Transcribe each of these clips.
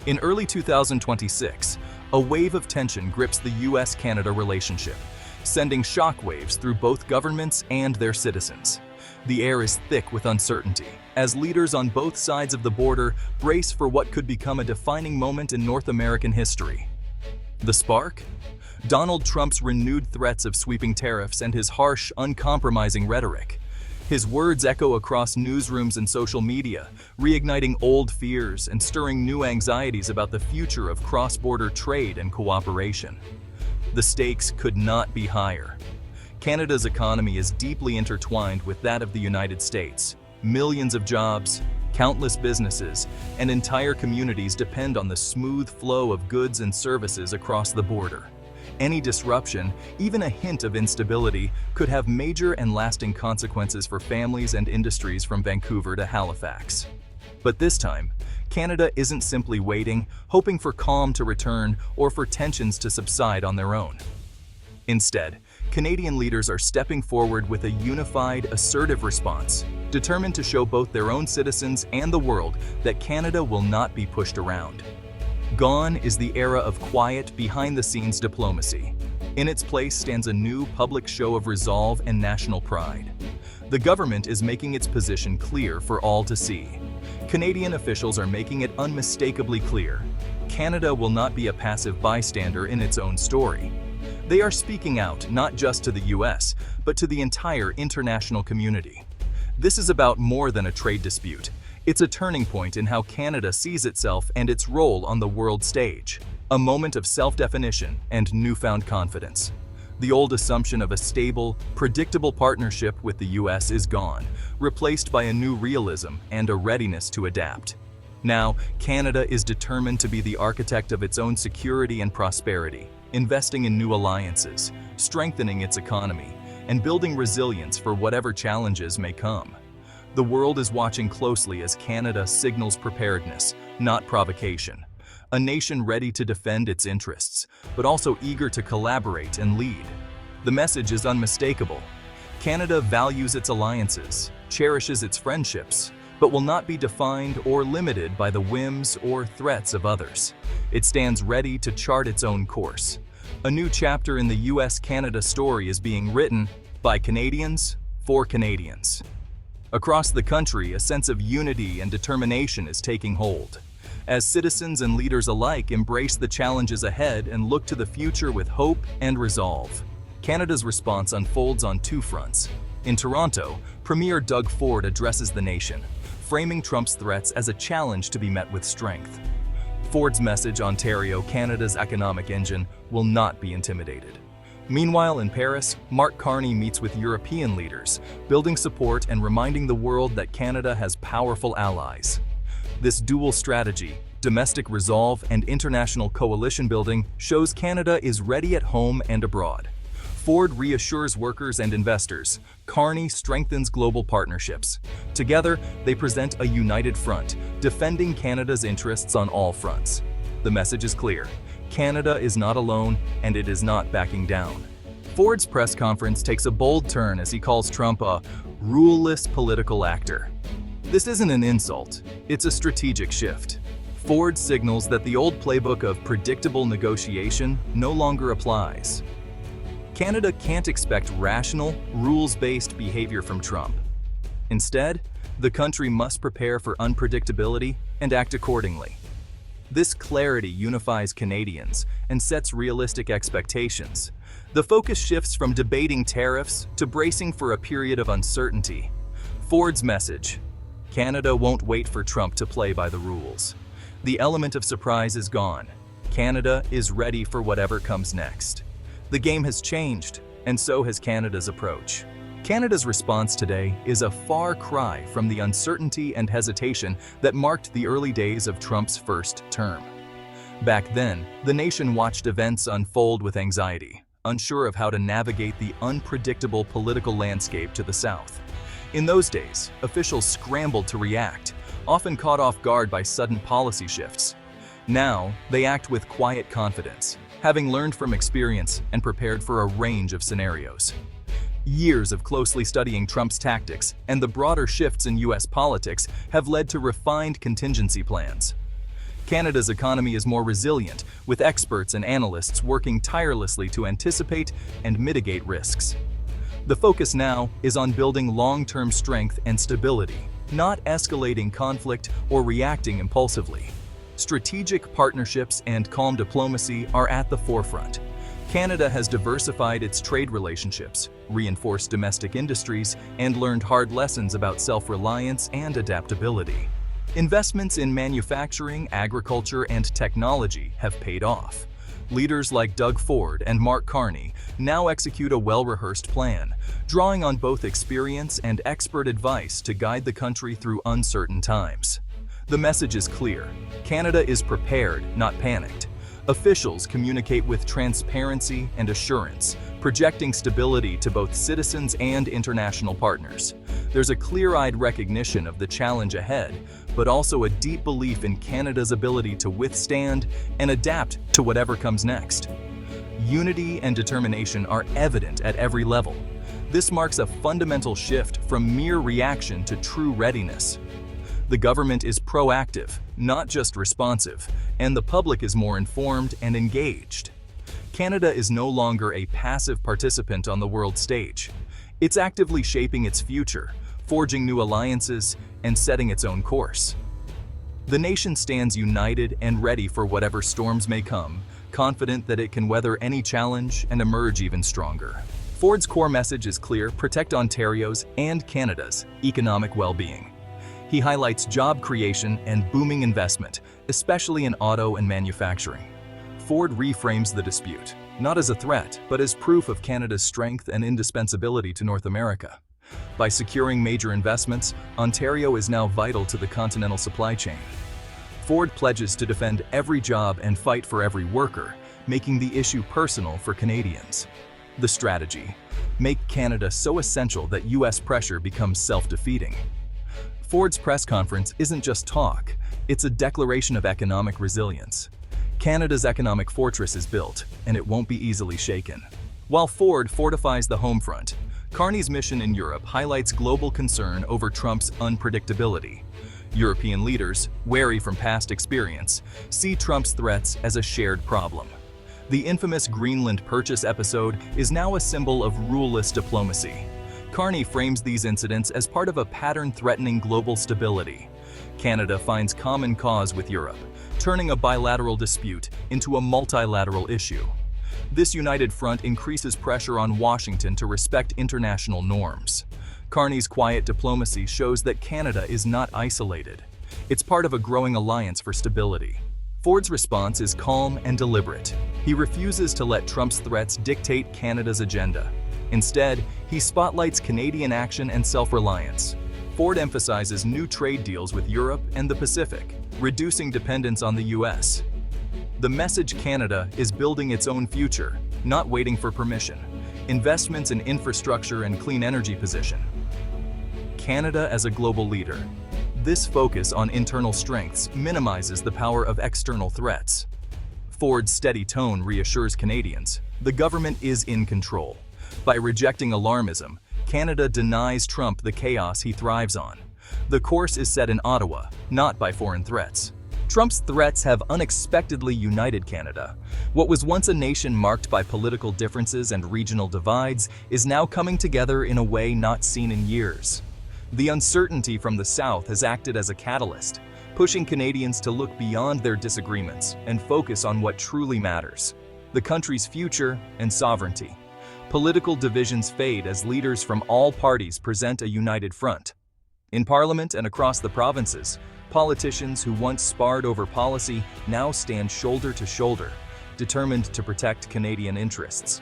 In early 2026, a wave of tension grips the U.S.-Canada relationship, sending shockwaves through both governments and their citizens. The air is thick with uncertainty, as leaders on both sides of the border brace for what could become a defining moment in North American history. The spark? Donald Trump's renewed threats of sweeping tariffs and his harsh, uncompromising rhetoric. His words echo across newsrooms and social media, reigniting old fears and stirring new anxieties about the future of cross-border trade and cooperation. The stakes could not be higher. Canada's economy is deeply intertwined with that of the United States. Millions of jobs, countless businesses, and entire communities depend on the smooth flow of goods and services across the border. Any disruption, even a hint of instability, could have major and lasting consequences for families and industries from Vancouver to Halifax. But this time, Canada isn't simply waiting, hoping for calm to return or for tensions to subside on their own. Instead, Canadian leaders are stepping forward with a unified, assertive response, determined to show both their own citizens and the world that Canada will not be pushed around. Gone is the era of quiet, behind-the-scenes diplomacy. In its place stands a new public show of resolve and national pride. The government is making its position clear for all to see. Canadian officials are making it unmistakably clear. Canada will not be a passive bystander in its own story. They are speaking out not just to the U.S., but to the entire international community. This is about more than a trade dispute. It's a turning point in how Canada sees itself and its role on the world stage. A moment of self-definition and newfound confidence. The old assumption of a stable, predictable partnership with the U.S. is gone, replaced by a new realism and a readiness to adapt. Now, Canada is determined to be the architect of its own security and prosperity, investing in new alliances, strengthening its economy, and building resilience for whatever challenges may come. The world is watching closely as Canada signals preparedness, not provocation. A nation ready to defend its interests, but also eager to collaborate and lead. The message is unmistakable. Canada values its alliances, cherishes its friendships, but will not be defined or limited by the whims or threats of others. It stands ready to chart its own course. A new chapter in the U.S.-Canada story is being written by Canadians for Canadians. Across the country, a sense of unity and determination is taking hold. As citizens and leaders alike embrace the challenges ahead and look to the future with hope and resolve. Canada's response unfolds on two fronts. In Toronto, Premier Doug Ford addresses the nation, framing Trump's threats as a challenge to be met with strength. Ford's message, Ontario, Canada's economic engine, will not be intimidated. Meanwhile, in Paris, Mark Carney meets with European leaders, building support and reminding the world that Canada has powerful allies. This dual strategy, domestic resolve and international coalition building, shows Canada is ready at home and abroad. Ford reassures workers and investors. Carney strengthens global partnerships. Together, they present a united front, defending Canada's interests on all fronts. The message is clear. Canada is not alone, and it is not backing down. Ford's press conference takes a bold turn as he calls Trump a ruleless political actor. This isn't an insult, it's a strategic shift. Ford signals that the old playbook of predictable negotiation no longer applies. Canada can't expect rational, rules-based behavior from Trump. Instead, the country must prepare for unpredictability and act accordingly. This clarity unifies Canadians and sets realistic expectations. The focus shifts from debating tariffs to bracing for a period of uncertainty. Ford's message: Canada won't wait for Trump to play by the rules. The element of surprise is gone. Canada is ready for whatever comes next. The game has changed, and so has Canada's approach. Canada's response today is a far cry from the uncertainty and hesitation that marked the early days of Trump's first term. Back then, the nation watched events unfold with anxiety, unsure of how to navigate the unpredictable political landscape to the south. In those days, officials scrambled to react, often caught off guard by sudden policy shifts. Now, they act with quiet confidence, having learned from experience and prepared for a range of scenarios. Years of closely studying Trump's tactics and the broader shifts in U.S. politics have led to refined contingency plans. Canada's economy is more resilient, with experts and analysts working tirelessly to anticipate and mitigate risks. The focus now is on building long-term strength and stability, not escalating conflict or reacting impulsively. Strategic partnerships and calm diplomacy are at the forefront. Canada has diversified its trade relationships, reinforced domestic industries, and learned hard lessons about self-reliance and adaptability. Investments in manufacturing, agriculture, and technology have paid off. Leaders like Doug Ford and Mark Carney now execute a well-rehearsed plan, drawing on both experience and expert advice to guide the country through uncertain times. The message is clear: Canada is prepared, not panicked. Officials communicate with transparency and assurance, projecting stability to both citizens and international partners. There's a clear-eyed recognition of the challenge ahead, but also a deep belief in Canada's ability to withstand and adapt to whatever comes next. Unity and determination are evident at every level. This marks a fundamental shift from mere reaction to true readiness. The government is proactive, not just responsive, and the public is more informed and engaged. Canada is no longer a passive participant on the world stage. It's actively shaping its future, forging new alliances, and setting its own course. The nation stands united and ready for whatever storms may come, confident that it can weather any challenge and emerge even stronger. Ford's core message is clear: protect Ontario's and Canada's economic well-being. He highlights job creation and booming investment, especially in auto and manufacturing. Ford reframes the dispute, not as a threat, but as proof of Canada's strength and indispensability to North America. By securing major investments, Ontario is now vital to the continental supply chain. Ford pledges to defend every job and fight for every worker, making the issue personal for Canadians. The strategy: make Canada so essential that U.S. pressure becomes self-defeating. Ford's press conference isn't just talk, it's a declaration of economic resilience. Canada's economic fortress is built, and it won't be easily shaken. While Ford fortifies the home front, Carney's mission in Europe highlights global concern over Trump's unpredictability. European leaders, wary from past experience, see Trump's threats as a shared problem. The infamous Greenland purchase episode is now a symbol of ruleless diplomacy. Carney frames these incidents as part of a pattern threatening global stability. Canada finds common cause with Europe, turning a bilateral dispute into a multilateral issue. This united front increases pressure on Washington to respect international norms. Carney's quiet diplomacy shows that Canada is not isolated. It's part of a growing alliance for stability. Ford's response is calm and deliberate. He refuses to let Trump's threats dictate Canada's agenda. Instead, he spotlights Canadian action and self-reliance. Ford emphasizes new trade deals with Europe and the Pacific, reducing dependence on the U.S. The message: Canada is building its own future, not waiting for permission. Investments in infrastructure and clean energy position Canada as a global leader. This focus on internal strengths minimizes the power of external threats. Ford's steady tone reassures Canadians: the government is in control. By rejecting alarmism, Canada denies Trump the chaos he thrives on. The course is set in Ottawa, not by foreign threats. Trump's threats have unexpectedly united Canada. What was once a nation marked by political differences and regional divides is now coming together in a way not seen in years. The uncertainty from the South has acted as a catalyst, pushing Canadians to look beyond their disagreements and focus on what truly matters: the country's future and sovereignty. Political divisions fade as leaders from all parties present a united front. In Parliament and across the provinces, politicians who once sparred over policy now stand shoulder to shoulder, determined to protect Canadian interests.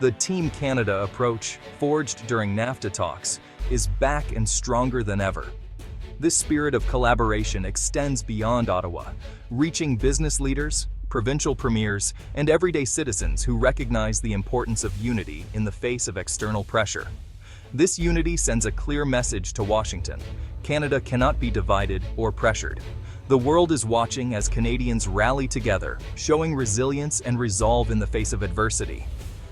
The Team Canada approach, forged during NAFTA talks, is back and stronger than ever. This spirit of collaboration extends beyond Ottawa, reaching business leaders, provincial premiers, and everyday citizens who recognize the importance of unity in the face of external pressure. This unity sends a clear message to Washington: Canada cannot be divided or pressured. The world is watching as Canadians rally together, showing resilience and resolve in the face of adversity.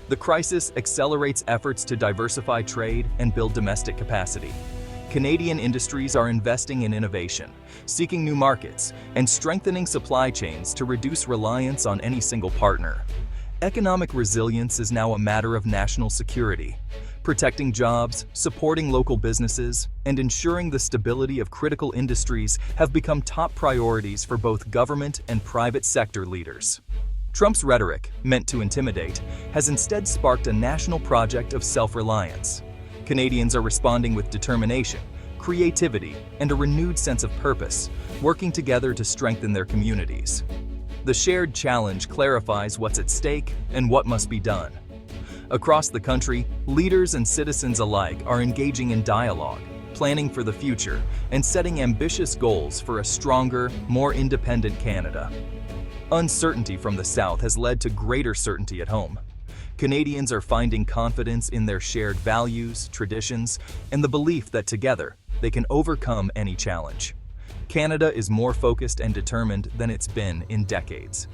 The crisis accelerates efforts to diversify trade and build domestic capacity. Canadian industries are investing in innovation, seeking new markets, and strengthening supply chains to reduce reliance on any single partner. Economic resilience is now a matter of national security. Protecting jobs, supporting local businesses, and ensuring the stability of critical industries have become top priorities for both government and private sector leaders. Trump's rhetoric, meant to intimidate, has instead sparked a national project of self-reliance. Canadians are responding with determination, creativity, and a renewed sense of purpose, working together to strengthen their communities. The shared challenge clarifies what's at stake and what must be done. Across the country, leaders and citizens alike are engaging in dialogue, planning for the future, and setting ambitious goals for a stronger, more independent Canada. Uncertainty from the South has led to greater certainty at home. Canadians are finding confidence in their shared values, traditions, and the belief that together, they can overcome any challenge. Canada is more focused and determined than it's been in decades.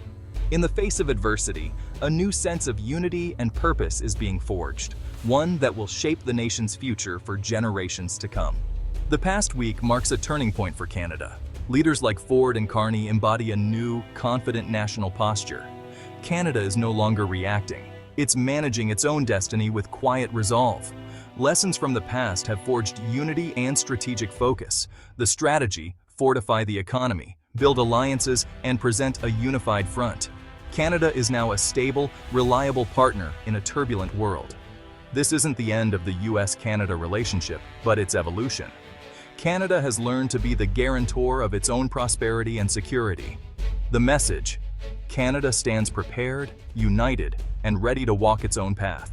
In the face of adversity, a new sense of unity and purpose is being forged, one that will shape the nation's future for generations to come. The past week marks a turning point for Canada. Leaders like Ford and Carney embody a new, confident national posture. Canada is no longer reacting. It's managing its own destiny with quiet resolve. Lessons from the past have forged unity and strategic focus. The strategy: fortify the economy, build alliances, and present a unified front. Canada is now a stable, reliable partner in a turbulent world. This isn't the end of the U.S.-Canada relationship, but its evolution. Canada has learned to be the guarantor of its own prosperity and security. The message: Canada stands prepared, united, and ready to walk its own path.